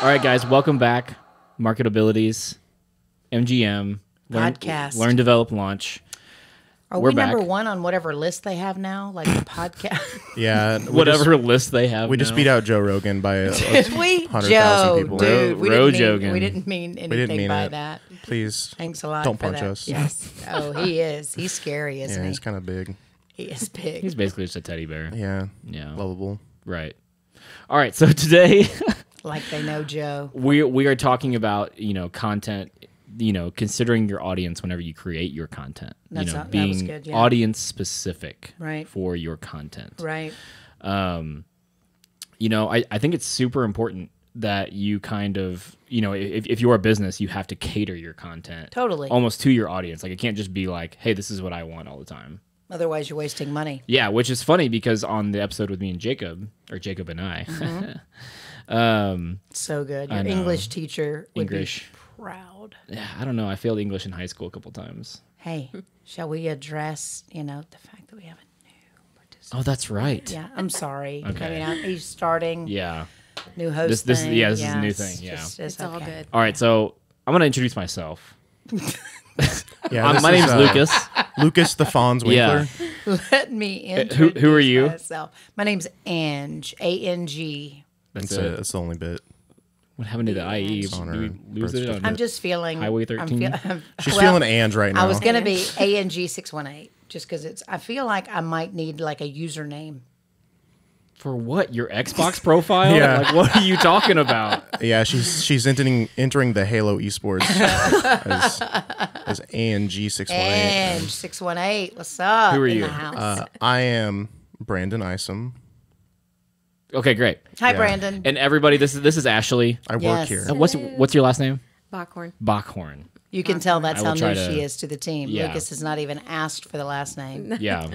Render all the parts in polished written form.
All right, guys, welcome back. MarketAbilities, MGM, Podcast. Learn, Develop, Launch. Are We're we back. number one on whatever list they have now? Like a podcast? Yeah, Whatever list they have. we just now. beat out Joe Rogan by Did we? 100,000 Joe, people. dude, Jogan. we didn't mean anything mean by it. that. Please Thanks a lot. don't for punch that. us. Yes. Oh, he is. He's scary, isn't Yeah, he? he's kind of big. He is big. He's basically just a teddy bear. Yeah, Yeah. lovable. Right. All right, so today Like they know Joe. we are talking about, content, considering your audience whenever you create your content. That was being good, yeah. audience specific Right. for your content. Right. I think it's super important that you kind of, if you're a business, you have to cater your content Totally. almost to your audience. Like, it can't just be like, hey, this is what I want all the time. Otherwise, you're wasting money. Yeah, which is funny because on the episode with me and Jacob, or Jacob and I, So good. I Your know. English teacher would English. be proud. Yeah, I don't know. I failed English in high school a couple times. Hey, shall we address, the fact that we have a new participant? Oh, that's right. Yeah, I'm sorry. Okay. I mean, he's starting. Yeah. New host This thing. is a new thing, yeah. It's all good. All right, so I'm going to introduce myself. Yeah, this My is, name's Lucas. Lucas the Fonz Yeah. Winkler. Let me introduce who are you? myself. My name's Ange, A-N-G. That's That's it. it. That's the only bit. What happened to the IE? on Do we her lose birth it? On I'm just feeling... Highway I'm 13? She's feeling Ange right now. I was going to be A-N-G 618 just because I feel like I might need like a username. For what? Your Xbox profile? Yeah. Like, what are you talking about? Yeah, she's entering the Halo esports as ANG618. Ange 618, what's up? Who are in you? the house? I am Brandon Isom. Okay, great. Hi, yeah. Brandon. And everybody, this is Ashley. I work Yes. here. What's your last name? Backhorn. Bachhorn. You can tell that's I how will try new to- she is to the team. Yeah. Lucas has not even asked for the last name. Yeah.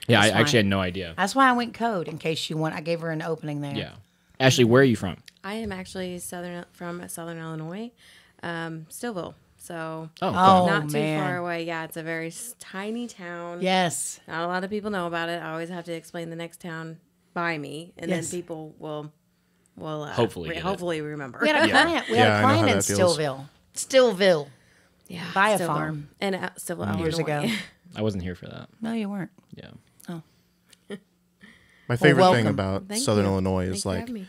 Yeah, I That's actually fine. had no idea. That's why I went code in case you want. I gave her an opening there. Yeah. Ashley, where are you from? I am actually from Southern Illinois, Stillville. So Oh, Oh, not too man. far away. Yeah, it's a very tiny town. Yes. Not a lot of people know about it. I always have to explain the next town by me, and Yes. then people will Hopefully get it. hopefully remember. We had a client. We had Yeah, a I know client how in that feels. Stillville. Yeah, Buy a Stillville. farm. and Stillville, Years Illinois. ago. I wasn't here for that. No, you weren't. Yeah. My favorite thing welcome. about Thank Southern you. Illinois Thanks is for like having me.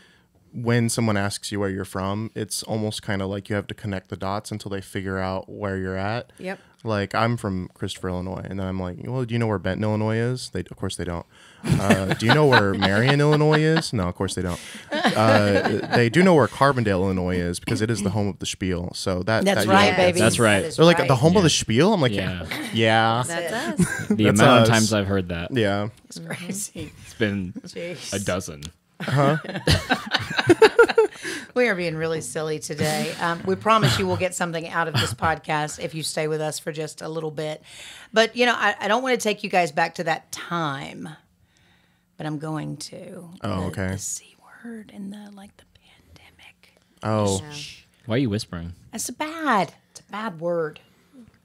when someone asks you where you're from, it's almost kind of like you have to connect the dots until they figure out where you're at. Yep. Like I'm from Christopher, Illinois, and then I'm like, well, do you know where Benton, Illinois is? Of course they don't. Do you know where Marion, Illinois is? No, of course they don't. They do know where Carbondale, Illinois is because it is the home of the Spiel. So That's that right, yeah, baby. That's right. That is They're like right. the home of Yeah. the Spiel. I'm like, Yeah. yeah, That's us. The That's amount us. of times I've heard that, yeah. It's crazy. it's been Jeez. a dozen. We are being really silly today. We promise you we'll get something out of this podcast if you stay with us for just a little bit. But, I don't want to take you guys back to that time, but I'm going to. Oh, okay. The C word and the pandemic. Oh, Why are you whispering? It's bad. It's a bad word.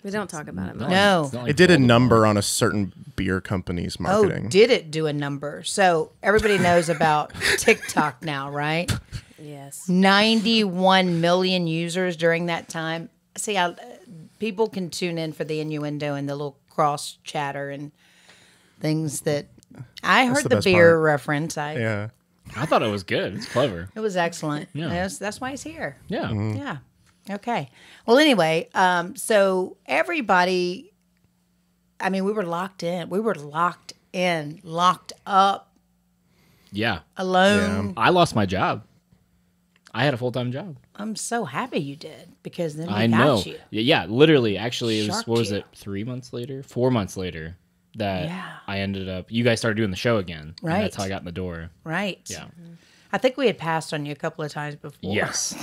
We don't talk about it much. No. It's not like it did a Voldemort. number on a certain beer company's marketing. Oh, did it do a number? So everybody knows about TikTok now, right? Yes. 91 million users during that time. See, people can tune in for the innuendo and the little cross chatter and things that I heard the the best beer part. reference. Yeah. I thought it was good. It's clever. It was excellent. Yeah. That's why he's here. Yeah. Mm-hmm. Yeah. Okay. Well, anyway, so everybody, I mean, we were locked in. We were locked in, locked up, Yeah. alone. I lost my job. I had a full-time job. I'm so happy you did because then we I got know. you. Yeah, literally. Actually, it was, Sharked what was you. it, 3 months later? 4 months later that Yeah. I ended up, you guys started doing the show again. and Right. that's how I got in the door. Right. Yeah. I think we had passed on you a couple of times before. Yes.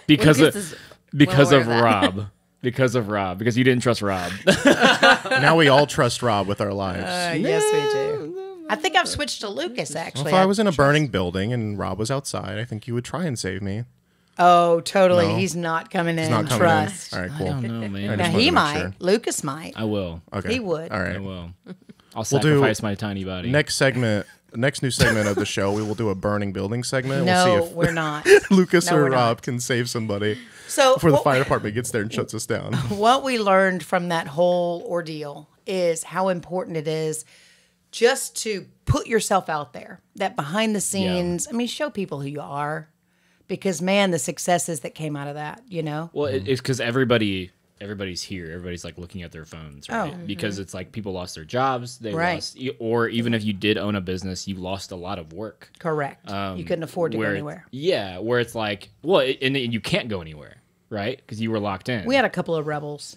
because Lucas of, is because well of aware of that. Rob. Because of Rob. Because you didn't trust Rob. Now we all trust Rob with our lives. Yes, we do. I think I've switched to Lucas, actually. If I was in a burning building and Rob was outside, I think you would try and save me. Oh, totally. No. He's not coming in. He's not coming Trust. in. All right, I cool. don't know, I man. just Now, wanted he to make might. sure. Lucas might. I will. Okay. He would. All I right. will. I'll We'll do- sacrifice my tiny body. Next segment, next new segment of the show, we will do a burning building segment. No, We'll see we're not. if Lucas No, or we're not. Rob can save somebody So before the what- fire department gets there and shuts us down. What we learned from that whole ordeal is how important it is just to put yourself out there, that behind the scenes, I mean, show people who you are, because man, the successes that came out of that, you know? Well, it's because everybody's here. Everybody's like looking at their phones, right? Oh. Because it's like people lost their jobs. They Right. lost, or even if you did own a business, you lost a lot of work. Correct. You couldn't afford to go Where anywhere. Yeah, where it's like, well, and you can't go anywhere, right? Because you were locked in. We had a couple of rebels,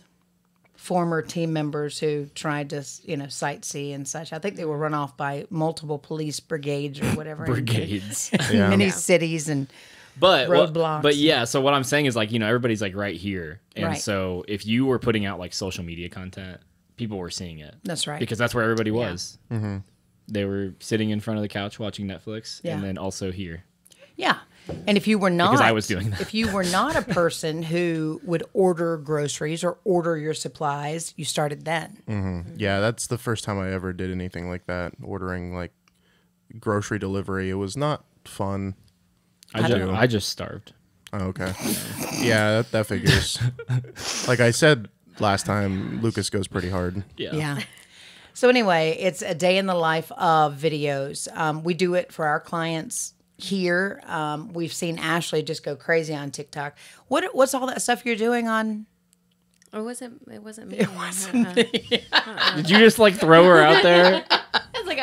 former team members who tried to, sightsee and such. I think they were run off by multiple police brigades or whatever. brigades. In Yeah. many cities and But roadblocks. But yeah, so what I'm saying is like, everybody's like right here. And Right. so if you were putting out like social media content, people were seeing it. That's right. Because that's where everybody was. Mm-hmm. They were sitting in front of the couch watching Netflix Yeah. and then also here. Yeah. And if you were not, Because I was doing that. if you were not a person who would order groceries or order your supplies, you started then. Yeah, that's the first time I ever did anything like that, ordering like grocery delivery. It was not fun. I just starved. Oh, okay. Yeah, that figures. Like I said last time, Lucas goes pretty hard. Yeah. So anyway, it's a day in the life of videos. We do it for our clients here. We've seen Ashley just go crazy on TikTok. What's all that stuff you're doing on? It wasn't me. Did you just like throw her out there? I was like,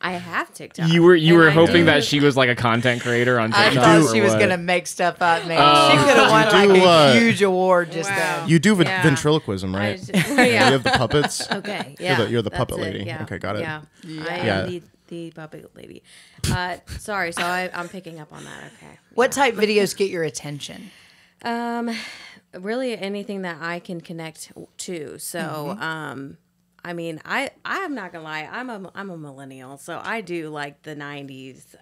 I have TikTok. You were And I hoping do- that she was like a content creator on I TikTok. thought or she was what? going to make stuff up, man. She could have won like do, a huge award just Wow. then. You do Yeah. ventriloquism, I right? just- You yeah. have the puppets. Okay. Yeah. You're the that's puppet it, lady. Yeah. Okay, got it. Yeah. I Yeah. am the puppet lady. Sorry. So I'm picking up on that. Okay. What type videos get your attention? Really anything that I can connect to. So, I mean, I'm not gonna lie. I'm a millennial, so I do like the '90s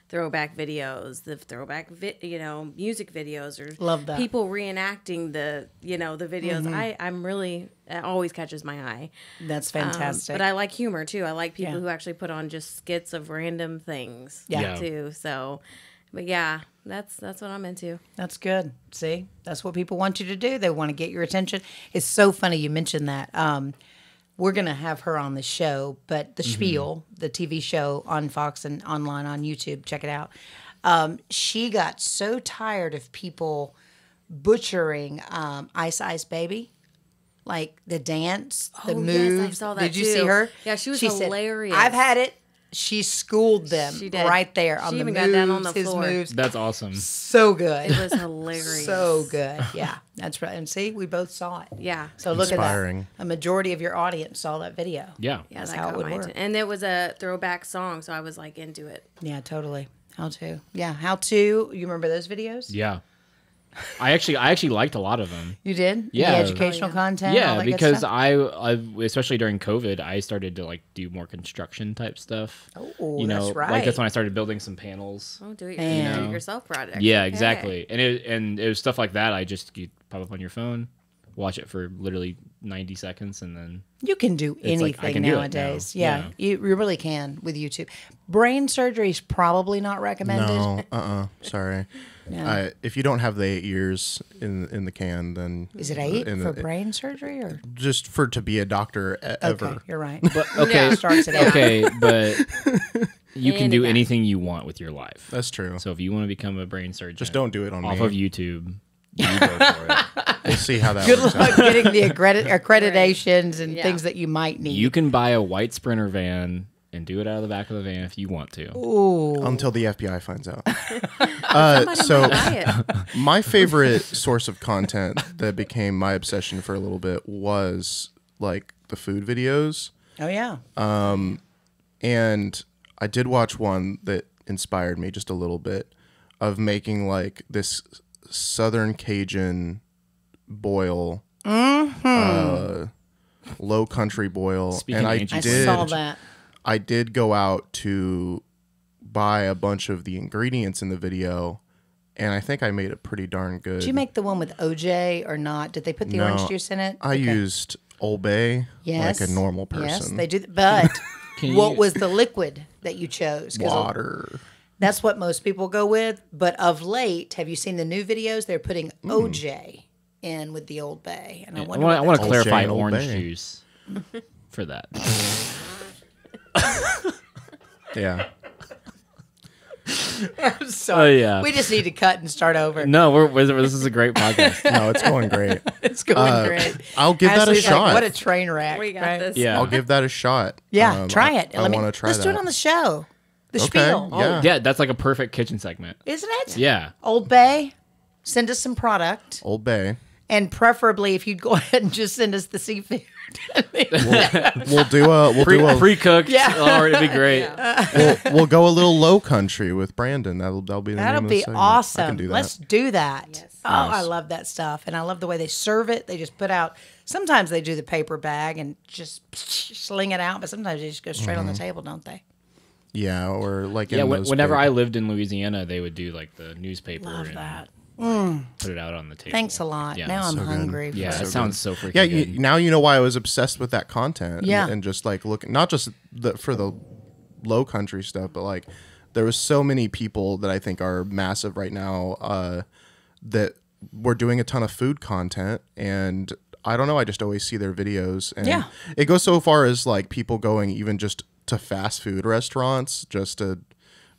throwback videos, the throwback music videos, or Love that. people reenacting the the videos. I'm really, it always catches my eye. That's fantastic. But I like humor too. I like people Yeah. who actually put on just skits of random things. Yeah. Too. So, but yeah, that's what I'm into. That's good. See, that's what people want you to do. They want to get your attention. It's so funny you mentioned that. We're going to have her on the show, but the Spiel, the TV show on Fox and online on YouTube, check it out. She got so tired of people butchering Ice Ice Baby. Like the dance, the Oh, moves. yes, I saw that Did you too. see her? Yeah, she was said, hilarious. I've had it. She schooled them She did. right there on She the even moves, got down on the his floor. moves. That's awesome. So good. It was hilarious. So good. Yeah, that's right. And see, we both saw it. Yeah. So look Inspiring. at that. A majority of your audience saw that video. Yeah. Yeah, That's that how it got would my work. attention. And it was a throwback song, so I was like into it. Yeah, totally. How to. Yeah, how to. You remember those videos? Yeah. I actually liked a lot of them. You did? Yeah. The educational content? all Yeah, that good because stuff? I especially during COVID, I started to like do more construction type stuff. Oh, that's Like right. that's when I started building some panels. Oh, do it Man. yourself project. Yeah, Okay. exactly. And it was stuff like that. You pop up on your phone, watch it for literally 90 seconds, and then You can do It's like, I anything can do it nowadays. now. Yeah, Yeah. You really can with YouTube. Brain surgery is probably not recommended. No, sorry. No. If you don't have the 8 years in the can, then Is it 8 in for the- brain surgery? Or just for to be a doctor ever? Okay, you're right. but okay, Yeah. Starts it out. okay, but you can do Anything. anything you want with your life. That's true. So if you want to become a brain surgeon, Just don't do it on off me. of YouTube. You go for it. We'll see how that Good works luck out. getting the accreditations and Yeah. things that you might need. You can buy a white Sprinter van and do it out of the back of the van if you want to. Until the FBI finds out. Somebody So might buy it. my favorite source of content that became my obsession for a little bit was like the food videos. Oh yeah. And I did watch one that inspired me just a little bit of making like this Southern Cajun boil, low country boil. Speaking and of I ancient I saw that. I did go out to buy a bunch of the ingredients in the video, and I think I made it pretty darn good. Did you make the one with OJ or not? Did they put the No, orange juice in it? I used Old Bay Yes. like a normal person. Yes, they do. But What was the liquid that you chose? 'Cause Water. that's what most people go with. But of late, have you seen the new videos? They're putting OJ in with the Old Bay, and I I wonder. want to Old clarify Jay and Old orange Bay. juice for that. Yeah. Sorry, yeah. we just need to cut and start over. No, this is a great podcast. No, it's going great. It's going great. I'll give that a Ashley's like, shot. what a train wreck! We got right? this. Yeah. I'll give that a shot. Yeah, try it. I want to try Let's that. do it on the show. The Okay, spiel, yeah. Yeah, that's like a perfect kitchen segment. isn't it? Yeah. Old Bay, send us some product, Old Bay. and preferably if you'd go ahead and just send us the seafood. We'll do a Pre-cooked. Yeah. Oh, it'd be great. we'll go a little low country with Brandon. That'll be the That'll name of the be segment. awesome. I can do that. Let's do that. Yes. Oh, I love that stuff, and I love the way they serve it. They just put out. Sometimes they do the paper bag and just sling it out, but sometimes they just go straight on the table, don't they? Yeah, or like Yeah, in those whenever big- I lived in Louisiana, they would do like the newspaper Love and that. put it out on the table. Thanks a lot. Yeah, now I'm so good. hungry. Yeah, for it sounds so freaking Yeah, good. now you know why I was obsessed with that content. Yeah. and just like looking, not just for the low country stuff, but like there was so many people that I think are massive right now that were doing a ton of food content, and I don't know, I just always see their videos, and Yeah. it goes so far as like people going even just to fast food restaurants just to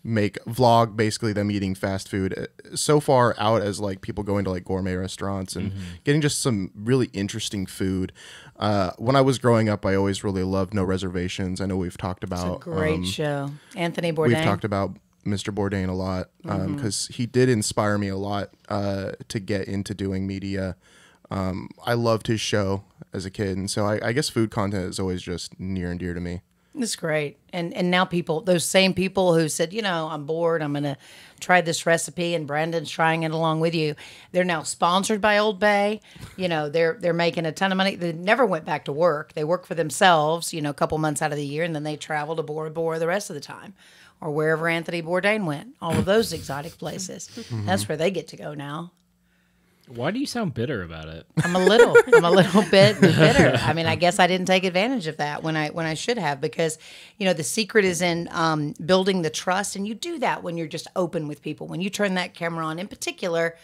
vlog basically them eating fast food, so far out as like people going to like gourmet restaurants and getting just some really interesting food. When I was growing up, I always really loved No Reservations. I know we've talked about Great show. Anthony Bourdain. we've talked about Mr. Bourdain a lot because he did inspire me a lot to get into doing media. I loved his show as a kid, and so I guess food content is always just near and dear to me. It's great. And now people, those same people who said, I'm bored, I'm going to try this recipe, and Brandon's trying it along with you. They're now sponsored by Old Bay. They're making a ton of money. They never went back to work. They work for themselves, a couple months out of the year, and then they travel to Bora Bora the rest of the time, or wherever Anthony Bourdain went, all of those exotic places. That's where they get to go now. Why do you sound bitter about it? I'm a little bit bitter. I mean, I guess I didn't take advantage of that when I should have, because, the secret is in building the trust, and you do that when you're just open with people. When you turn that camera on, in particular,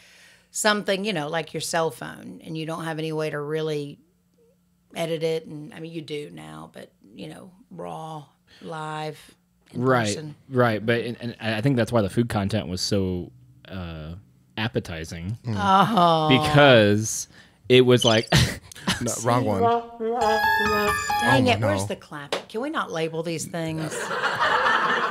something, like your cell phone, and you don't have any way to really edit it, and I mean, you do now, but raw, live, in person. Right. But and I think that's why the food content was so appetizing, because it was like No, wrong one. Dang it, no. where's the clapping? Can we not label these things?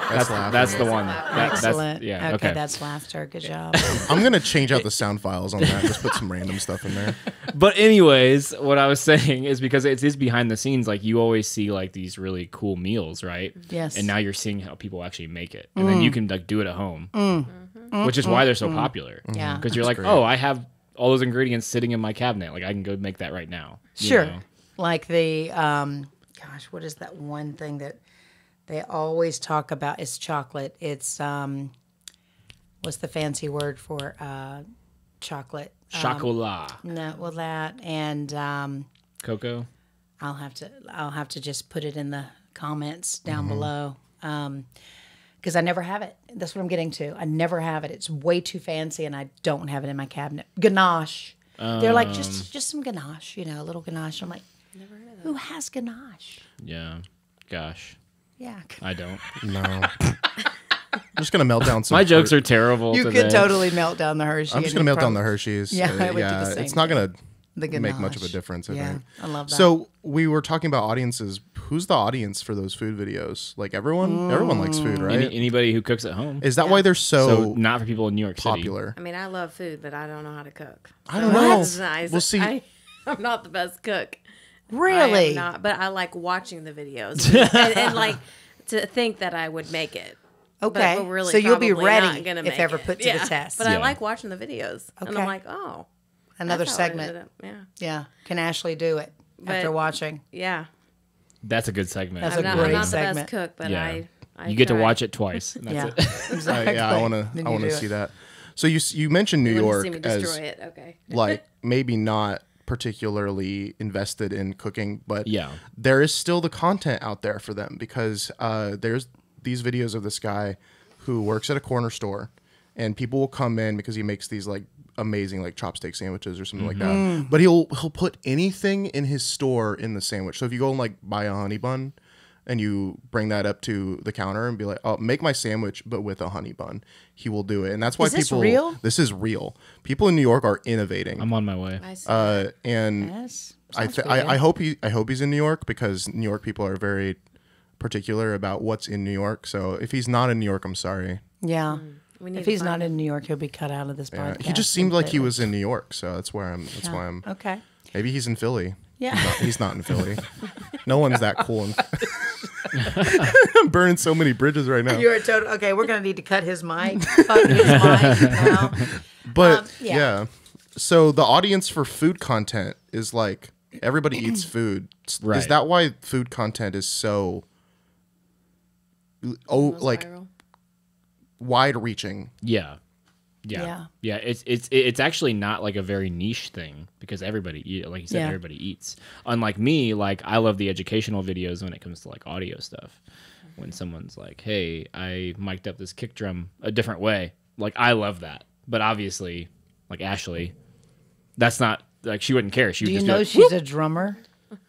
that's the one. Excellent. Yeah. Okay, Okay. that's laughter. Good job. I'm gonna change out the sound files on that. Just put some random stuff in there. But anyways, what I was saying is because it is behind the scenes, like you always see like these really cool meals, right? Yes. And now you're seeing how people actually make it, and then you can like do it at home, which is why they're so popular. Yeah. Because you're like, oh, I have all those ingredients sitting in my cabinet. Like I can go make that right now. you Sure. know? Like the, gosh, what is that one thing that they always talk about? It's chocolate. It's, what's the fancy word for chocolate? Chocolat. No, well, that, and Cocoa. I'll have to just put it in the comments down below. Because I never have it. That's what I'm getting to. I never have it. It's way too fancy, and I don't have it in my cabinet. Ganache. They're like, just some ganache, a little ganache. I'm like, who has ganache? Yeah. Gosh. Yeah. I don't. No. I'm just gonna melt down some. My jokes are terrible. You today. could totally melt down the Hershey. I'm just and gonna you melt down the probably- Hershey's. Yeah, I would do the same it's not gonna The make much of a ganache. difference. I Yeah, think. I love that. So we were talking about audiences. Who's the audience for those food videos? Like everyone. Everyone likes food, right? Anybody who cooks at home. Is that why they're So not for people in New York City. popular? I mean, I love food, but I don't know how to cook. I don't know. That's nice. We'll see. I'm not the best cook. I Really? am not, but I like watching the videos and like to think that I would make it. Okay. But we're really So you'll be probably ready not gonna if make ever it. put to the test. But I Yeah. like watching the videos, and Okay. I'm like, oh, Another that's how I segment. did it. Yeah, Yeah. Can Ashley do it after But- watching? yeah. That's a good segment. That's I'm a not, great I'm not the segment. best cook, but Yeah. I You get to try. watch it twice. And that's Yeah. it. Exactly. Yeah, I want to. Then I you want to do see it. that. So you mentioned New You want York to see me as destroy it? Okay. like maybe not particularly invested in cooking, but Yeah. there is still the content out there for them because there's these videos of this guy who works at a corner store, and people will come in because he makes these like amazing like chopstick sandwiches or something like that. But he'll put anything in his store in the sandwich. So if you go and like buy a honey bun and you bring that up to the counter and be like, "Oh, make my sandwich but with a honey bun," he will do it. And that's why Is this people real? This is real. People in New York are innovating. I'm on my way. I see. And Yes. I hope he's in New York because New York people are very particular about what's in New York. So if he's not in New York, I'm sorry. Yeah. We need If to he's find not in New York, he'll be cut out of this Yeah, podcast. he just seemed like he completely. was in New York, so that's why I'm. Okay. Maybe he's in Philly. Yeah. He's not in Philly. No one's that cool. I'm burning so many bridges right now. You're a total. Okay, we're gonna need to cut his mic. Cut his mic now. But yeah. yeah. So the audience for food content is like everybody eats food. Is Right. that why food content is so Goes like viral. wide reaching? Yeah. Yeah. It's actually not like a very niche thing because everybody like you said, Yeah. everybody eats. Unlike me, like I love the educational videos when it comes to like audio stuff. When someone's like, "Hey, I mic'd up this kick drum a different way." Like I love that. But obviously, like Ashley, that's not like she wouldn't care. She Do would you just know be like, she's a drummer?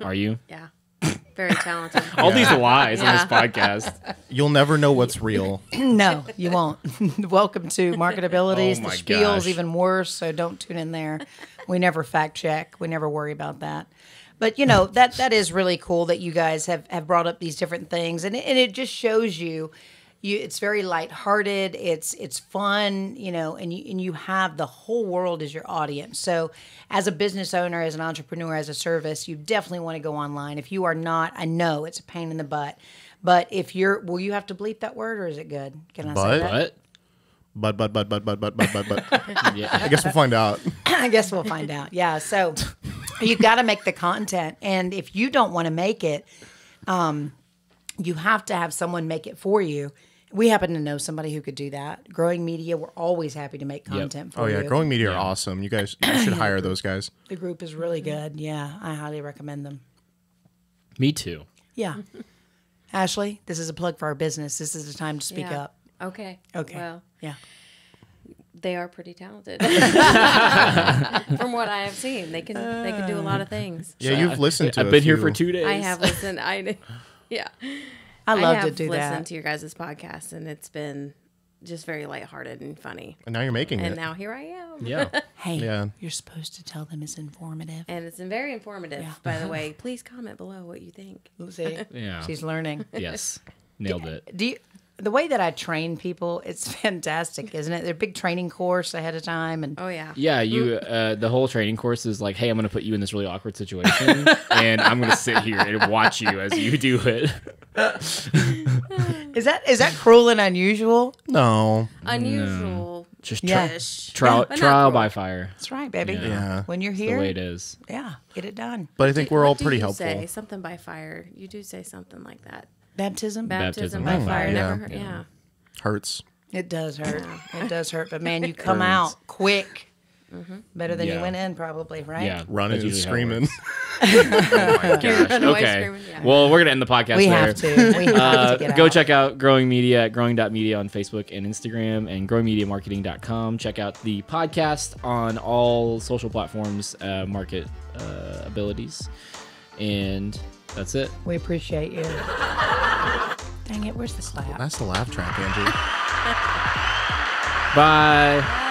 "Are you?" Yeah. Very talented. All these lies on this Yeah. podcast. You'll never know what's real. No, you won't. Welcome to MarketAbilities. Oh The my spiel's gosh. even worse, so don't tune in there. We never fact check. We never worry about that. But you know that is really cool that you guys have brought up these different things, and it just shows you. It's very lighthearted. It's fun, you know, and you have the whole world as your audience. So, as a business owner, as an entrepreneur, as a service, you definitely want to go online. If you are not, I know it's a pain in the butt, but if you're, will you have to bleep that word or is it good? Can I say But? that? But yeah. I guess we'll find out. I guess we'll find out. Yeah. So, you got to make the content, and if you don't want to make it, you have to have someone make it for you. We happen to know somebody who could do that. Growing Media, we're always happy to make content for Oh you. yeah, Growing Media are awesome. You guys should hire those guys. The group is really good. Yeah, I highly recommend them. Me too. Yeah. Ashley, this is a plug for our business. This is the time to speak Yeah. up. Okay. Okay. Well, Yeah. they are pretty talented. From what I have seen, they can do a lot of things. Yeah, you've listened to. I've been here for 2 days. I have listened. Yeah. I love have to do listened that. to your guys' podcast, and it's been just very lighthearted and funny. And now you're making And it. now here I am. Yeah. Hey, Yeah. you're supposed to tell them it's informative. And it's been very informative, by the way. Please comment below what you think. See? Yeah. She's learning. Yes. Nailed it. Do you, the way that I train people, it's fantastic, isn't it? They're a big training course ahead of time, and Oh, yeah. Yeah, you. The whole training course is like, hey, I'm going to put you in this really awkward situation, and I'm going to sit here and watch you as you do it. is that cruel and unusual? No. Unusual. Just Yeah. trial but not trial cruel. by fire. That's right, baby. Yeah. When you're That's here, the way it is. yeah, get it done. But I think we're all What do pretty you helpful. Say? Something by fire. You do say something like that. Baptism. Baptism by by fire. fire. Never, Yeah. yeah. Hurts. It does hurt. It does hurt, but man, you come Burns. out quick. Better than you Yeah. went in, probably, right? Yeah. Running That's and usually how screaming. it works. Oh my gosh. Run away Okay. screaming, yeah. Well, we're going to end the podcast We there. have to. We have to get Go out. check out Growing Media at growing.media on Facebook and Instagram and growingmediamarketing.com. Check out the podcast on all social platforms, Market Abilities. And that's it. We appreciate you. Dang it, where's the clap? That's the laugh track, Andrew. Bye.